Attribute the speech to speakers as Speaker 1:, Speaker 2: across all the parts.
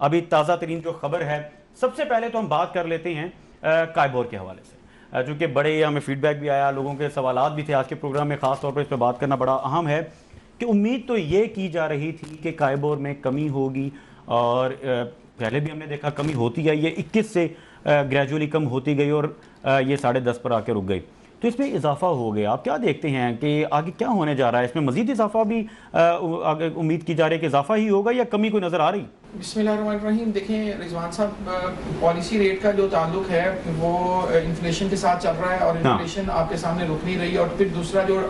Speaker 1: ابھی تازہ ترین جو خبر ہے، سب سے پہلے تو ہم بات کر لیتے ہیں کائبور کے حوالے سے، چونکہ بڑے ہمیں فیڈ بیک بھی آیا، لوگوں کے سوالات بھی تھے آج کے پروگرام میں، خاص طور پر اس پہ بات کرنا بڑا اہم ہے کہ امید تو یہ کی جا رہی تھی کہ کائبور میں کمی ہوگی، اور پہلے بھی ہم نے دیکھا کمی ہوتی ہے، یہ 21 سے گریجولی کم ہوتی گئی اور یہ 10.5 پر آ کے رک گئی، تو اس میں اضافہ ہو گیا۔ آپ کیا دیکھتے ہیں کہ آگے کیا ہونے جا رہا ہے؟ اس میں مزید اضافہ بھی امید کی جا رہی ہے کہ اضافہ ہی ہوگا یا کمی کوئی نظر آ رہی؟
Speaker 2: بسم اللہ الرحمن الرحیم۔ دیکھیں رضوان صاحب، پالیسی ریٹ کا جو تعلق ہے وہ انفلیشن کے ساتھ چل رہا ہے، اور انفلیشن آپ کے سامنے رک نہیں رہی، اور پھر دوسرا جو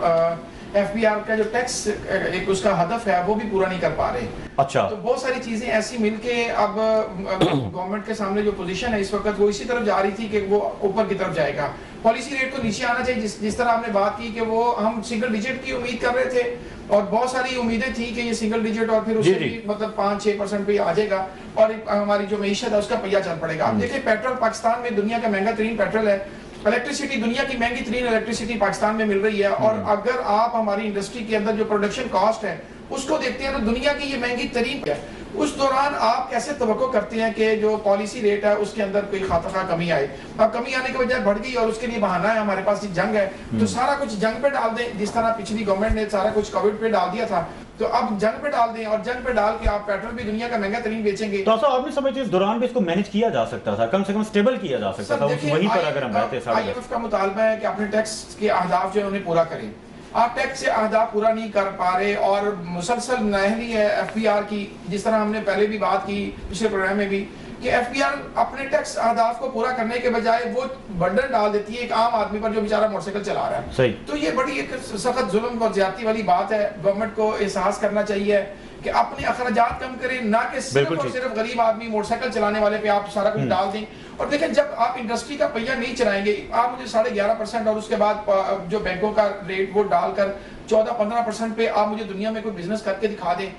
Speaker 2: ایف بی آر کا جو ٹیکس ایک اس کا ہدف ہے وہ بھی پورا نہیں کر پا رہے۔
Speaker 1: اچھا،
Speaker 2: تو بہت ساری چیزیں ایسی مل کے اب گورنمنٹ کے سامنے جو پوزیشن ہے اس وقت وہ اسی طرف جا رہی تھی کہ وہ اوپر کی طرف جائے گا، پالیسی ریٹ کو نیچے آنا چاہیے، جس طرح آپ نے بات کی کہ وہ ہم سنگل ڈیجٹ کی امید کر رہے تھے، اور بہت ساری امیدیں تھیں کہ یہ سنگل ڈیجٹ اور پھر اس سے بھی مطلب 5-6% پہ آ جائے گا، اور ہماری جو معیشت ہے اس کا پہیہ چل پڑے گا۔ آپ دیکھیں پیٹرول پاکستان میں دنیا کا مہنگا ترین پیٹرول ہے، الیکٹریسٹی دنیا کی مہنگی ترین الیکٹریسٹی پاکستان میں مل رہی ہے، اور اگر آپ ہماری انڈسٹری کے اندر جو پروڈکشن کاسٹ ہے اس کو دیکھتے ہیں تو دنیا کی یہ مہنگی ترین ہے۔ اس دوران آپ کیسے توقع کرتے ہیں کہ جو پالیسی ریٹ ہے اس کے اندر کوئی خاطرہ کمی آئے؟ اب کمی آنے کے بجائے بڑھ گئی، اور اس کے لیے بہانہ ہے ہمارے پاس جنگ ہے، تو سارا کچھ جنگ پہ ڈال دیں، جس طرح پچھلی گورنمنٹ نے سارا کچھ کووڈ پہ ڈال دیا تھا، تو اب جنگ پہ ڈال دیں، اور جنگ پہ ڈال کے آپ پیٹرول بھی دنیا کا مہنگا ترین بیچیں گے۔
Speaker 1: تو ایسا آپ نہیں سمجھتے اس دوران بھی اس کو مینج کیا جا سکتا تھا، کم سے کم سٹیبل کیا جا سکتا تھا، وہیں پر اگر ہم رہتے؟
Speaker 2: آئی ایم ایف کا مطالبہ ہے کہ اپنے ٹیکس کے اہداف جو ہے انہیں پورا کریں، آپ ٹیکس سے اہداف پورا نہیں کر پا رہے، اور مسلسل نااہلی ہے ایف بی آر کی، جس طرح ہم نے پہلے بھی بات کی پچھلے پروگرام میں بھی کہ ایف بی آر اپنے ٹیکس اہداف کو پورا کرنے کے بجائے وہ برڈن ڈال دیتی ہے ایک عام آدمی پر جو بیچارہ موٹر سائیکل چلا رہا ہے۔
Speaker 1: صحیح۔
Speaker 2: تو یہ بڑی ایک سخت ظلم اور زیادتی والی بات ہے، گورنمنٹ کو احساس کرنا چاہیے کہ اپنے اخراجات کم کریں، نہ کہ صرف اور صرف غریب آدمی موٹر سائیکل چلانے والے پہ آپ سارا کچھ ڈال دیں۔ اور دیکھیں جب آپ انڈسٹری کا پہیہ نہیں چلائیں گے، آپ مجھے 11.5% اور اس کے بعد جو بینکوں کا ریٹ وہ ڈال کر 14-15% پہ آپ مجھے دنیا میں کوئی بزنس کر کے دکھا دیں،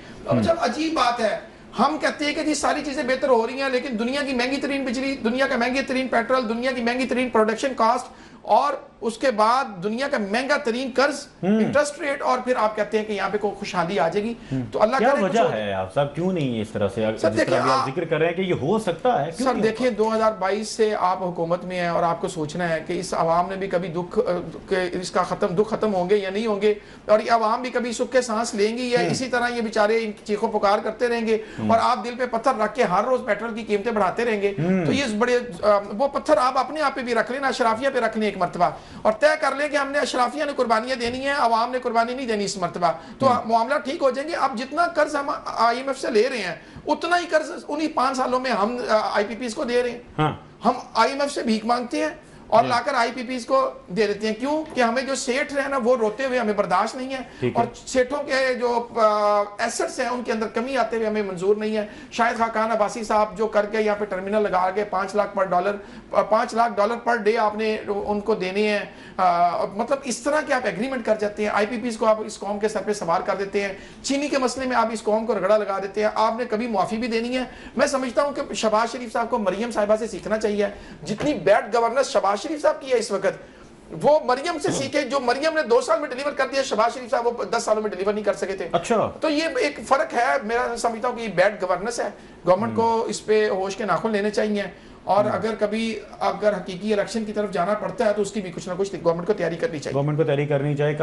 Speaker 2: جب عجیب بات ہے، ہم کہتے ہیں کہ جی ساری چیزیں بہتر ہو رہی ہیں، لیکن دنیا کی مہنگی ترین بجلی، دنیا کا مہنگی ترین پیٹرول، دنیا کی مہنگی ترین پروڈکشن کاسٹ، اور اس کے بعد دنیا کا مہنگا ترین قرض انٹرسٹ ریٹ، اور پھر آپ کہتے ہیں کہ یہاں پہ کوئی خوشحالی آ جائے گی۔ تو اللہ
Speaker 1: کیا وجہ ہے آپ صاحب، کیوں نہیں اس طرح سے، جس طرح بھی آپ ذکر کر رہے ہیں کہ یہ ہو سکتا ہے؟
Speaker 2: سر دیکھیں 2022 سے آپ حکومت میں ہیں، اور آپ کو سوچنا ہے کہ اس عوام نے بھی کبھی اس کا دکھ ختم ہوں گے یا نہیں ہوں گے، اور یہ عوام بھی کبھی سکھ کے سانس لیں گی، یا اسی طرح یہ بیچارے چیخو پکار کرتے رہیں گے، اور آپ دل پہ پتھر رکھ کے ہر روز پیٹرول کی قیمتیں بڑھاتے رہیں گے؟ تو یہ بڑے وہ پتھر آپ اپنے آپ پہ بھی رکھ لینا، اشرافیہ پہ رکھ لیں ایک مرتبہ، اور طے کر لیں کہ ہم نے اشرافیہ نے قربانیاں دینی ہیں، عوام نے قربانی نہیں دینی اس مرتبہ، تو معاملہ ٹھیک ہو جائیں گے۔ اب جتنا قرض ہم آئی ایم ایف سے لے رہے ہیں اتنا ہی قرض انہی 5 سالوں میں ہم آئی پی پیز کو دے رہے ہیں۔ ہم آئی ایم ایف سے بھیک مانگتے ہیں اور لا کر آئی پی پیز کو دے دیتے ہیں، کیوں کہ ہمیں جو سیٹھ رہے نا وہ روتے ہوئے ہمیں برداشت نہیں ہے، اور سیٹھوں کے جو ایسٹس ہیں ان کے اندر کمی آتے ہوئے ہمیں منظور نہیں ہے۔ شاہد خاقان عباسی صاحب جو کر کے یہاں پہ ٹرمینل لگا کے 5 لاکھ ڈالر پر ڈے آپ نے ان کو دینے ہیں، مطلب اس طرح کے آپ ایگریمنٹ کر جاتے ہیں، آئی پی پیز کو آپ اس قوم کے سر پہ سوار کر دیتے ہیں، چینی کے مسئلے میں آپ اس قوم کو رگڑا لگا دیتے ہیں، آپ نے کبھی معافی بھی دینی ہے؟ میں سمجھتا ہوں کہ شہباز شریف صاحب کو مریم صاحبہ سے سیکھنا چاہیے، جتنی بیڈ گورننس شہباز شریف صاحب کی ہے اس وقت، وہ مریم سے سیکھے، جو مریم نے 2 سال میں ڈیلیور کر دیا شہباز شریف صاحب وہ 10 سالوں میں ڈیلیور نہیں کر سکے تھے۔
Speaker 1: اچھا،
Speaker 2: تو یہ ایک فرق ہے، میرا سمجھتا ہوں کہ یہ بیڈ گورننس ہے، گورنمنٹ کو اس پہ ہوش کے ناخن لینے چاہیے، اور اگر حقیقی الیکشن کی طرف جانا پڑتا ہے تو اس کی بھی کچھ نہ کچھ گورنمنٹ کو تیاری کرنی چاہیے۔
Speaker 1: گورنمنٹ کو تیاری کرنی چاہیے۔